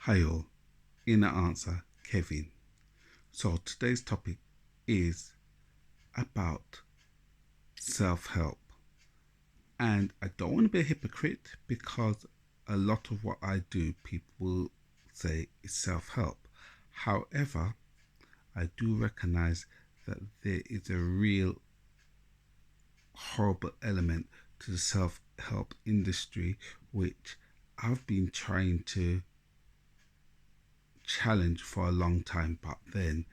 Hi all, Inner Answer, Kevin. So today's topic is about self-help. And I don't want to be a hypocrite because a lot of what I do, people will say is self-help. However, I do recognize that there is a real horrible element to the self-help industry, which I've been trying to challenge for a long time, but then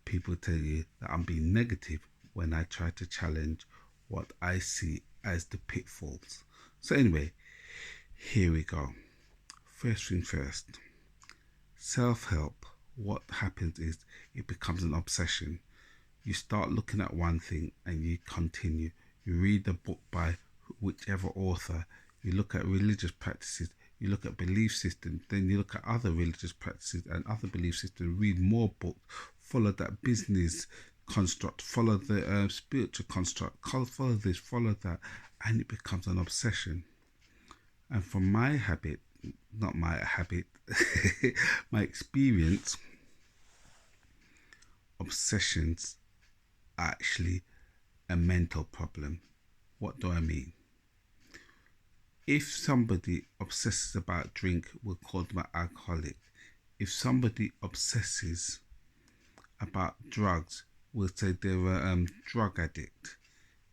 people tell you that I'm being negative when I try to challenge what I see as the pitfalls. So, anyway, here we go. First thing first, self help. What happens is it becomes an obsession. You start looking at one thing and you continue. You read a book by whichever author, you look at religious practices, you look at belief systems, then you look at other religious practices and other belief systems, read more books, follow that business construct, follow the spiritual construct, follow this, follow that, and it becomes an obsession. And from my habit, not my habit, my experience, obsessions are actually a mental problem. What do I mean? If somebody obsesses about drink, we'll call them an alcoholic. If somebody obsesses about drugs, we'll say they're a drug addict.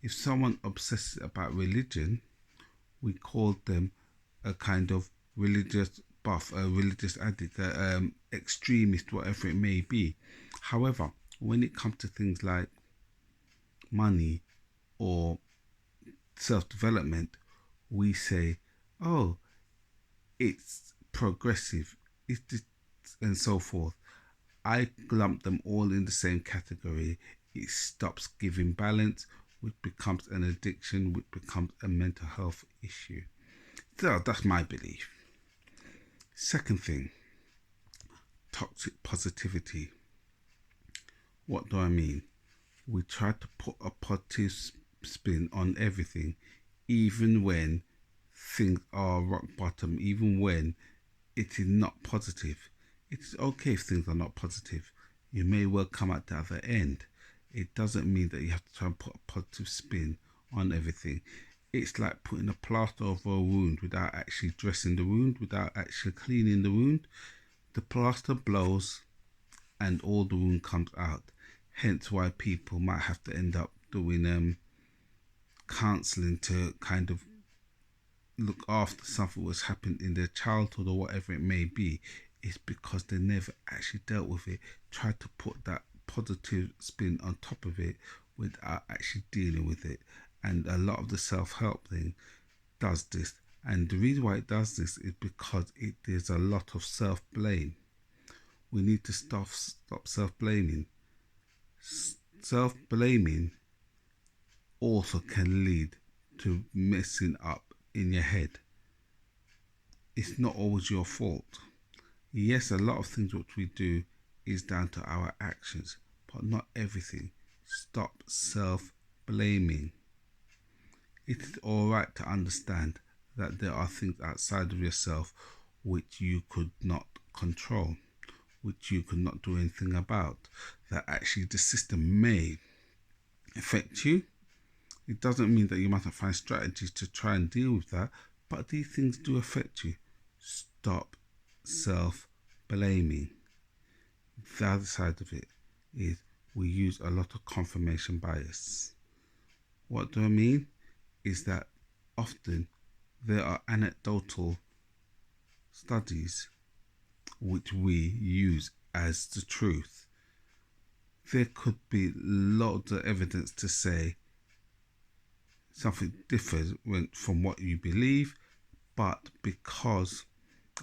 If someone obsesses about religion, we call them a kind of religious buff, a religious addict, a extremist, whatever it may be. However, when it comes to things like money or self-development, we say, oh, it's progressive, it's this, and so forth. I lump them all in the same category. It stops giving balance, which becomes an addiction, which becomes a mental health issue. So that's my belief. Second thing, toxic positivity. What do I mean? We try to put a positive spin on everything, even when things are rock bottom, even when it is not positive. It's okay if things are not positive. You may well come at the other end. It doesn't mean that you have to try and put a positive spin on everything. It's like putting a plaster over a wound without actually dressing the wound, without actually cleaning the wound. The plaster blows and all the wound comes out. Hence why people might have to end up doing counselling to kind of look after something that's happened in their childhood or whatever it may be. Is because they never actually dealt with it, tried to put that positive spin on top of it without actually dealing with it. And a lot of the self-help thing does this. And the reason why it does this is because there's a lot of self-blame. We need to stop self-blaming. Self-blaming also can lead to messing up in your head. It's not always your fault. Yes, a lot of things which we do is down to our actions, but not everything. Stop self-blaming. It is alright to understand that there are things outside of yourself which you could not control, which you could not do anything about, that actually the system may affect you. It doesn't mean that you mustn't find strategies to try and deal with that, but these things do affect you. Stop self-blaming. The other side of it is we use a lot of confirmation bias. What do I mean? Is that often there are anecdotal studies which we use as the truth. There could be lots of evidence to say something differs from what you believe, but because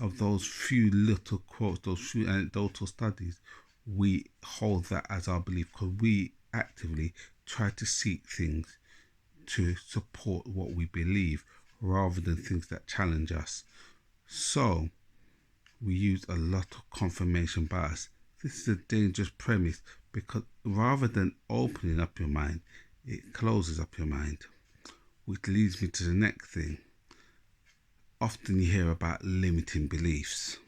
of those few little quotes, those few anecdotal studies, we hold that as our belief because we actively try to seek things to support what we believe rather than things that challenge us. So we use a lot of confirmation bias. This is a dangerous premise because rather than opening up your mind, it closes up your mind, which leads me to the next thing. Often you hear about limiting beliefs.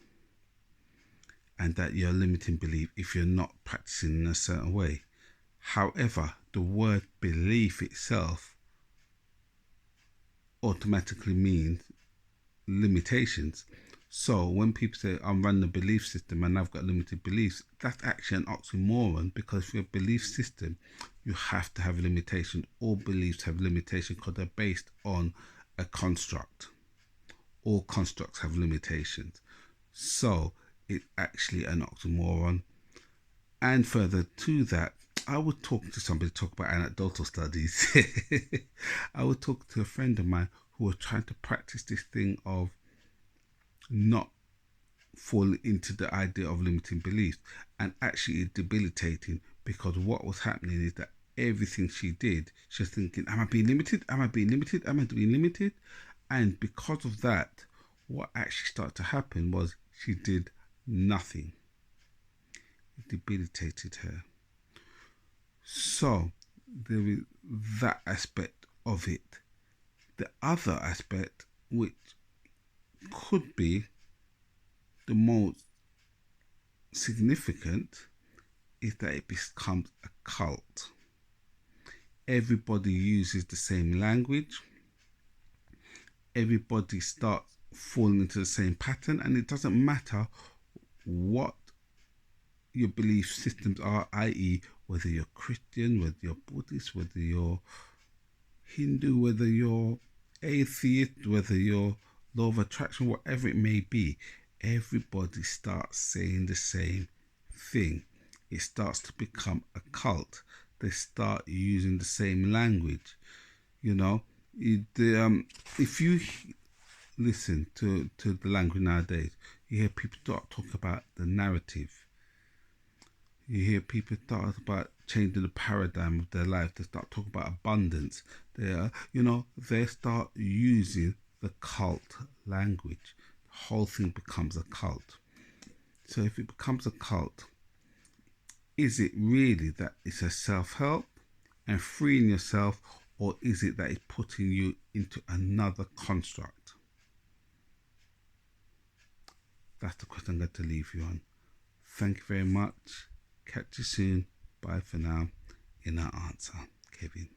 and that you're limiting belief if you're not practicing in a certain way. However, the word belief itself automatically means limitations. So when people say I'm running a belief system and I've got limited beliefs, that's actually an oxymoron, because for your belief system you have to have a limitation. All beliefs have limitation because they're based on a construct. All constructs have limitations. So it's actually an oxymoron. And further to that, I would talk to somebody, talk about anecdotal studies. I would talk to a friend of mine who was trying to practice this thing of not falling into the idea of limiting beliefs, and actually debilitating, because what was happening is that everything she did, she was thinking, am I being limited? Am I being limited? Am I being limited? And because of that, what actually started to happen was she did nothing. It debilitated her. So there is that aspect of it. The other aspect, which could be the most significant, is that it becomes a cult. Everybody uses the same language. Everybody starts falling into the same pattern, and it doesn't matter what your belief systems are, i.e., whether you're Christian, whether you're Buddhist, whether you're Hindu, whether you're atheist, whether you're law of attraction, whatever it may be, everybody starts saying the same thing. It starts to become a cult. They start using the same language. You know, if you listen to the language nowadays, you hear people start talking about the narrative. You hear people talk about changing the paradigm of their life. They start talking about abundance. They start using the cult language. The whole thing becomes a cult. So if it becomes a cult, is it really that it's a self-help and freeing yourself, or is it that it's putting you into another construct? That's the question I'm going to leave you on. Thank you very much. Catch you soon. Bye for now. In our answer, Kevin.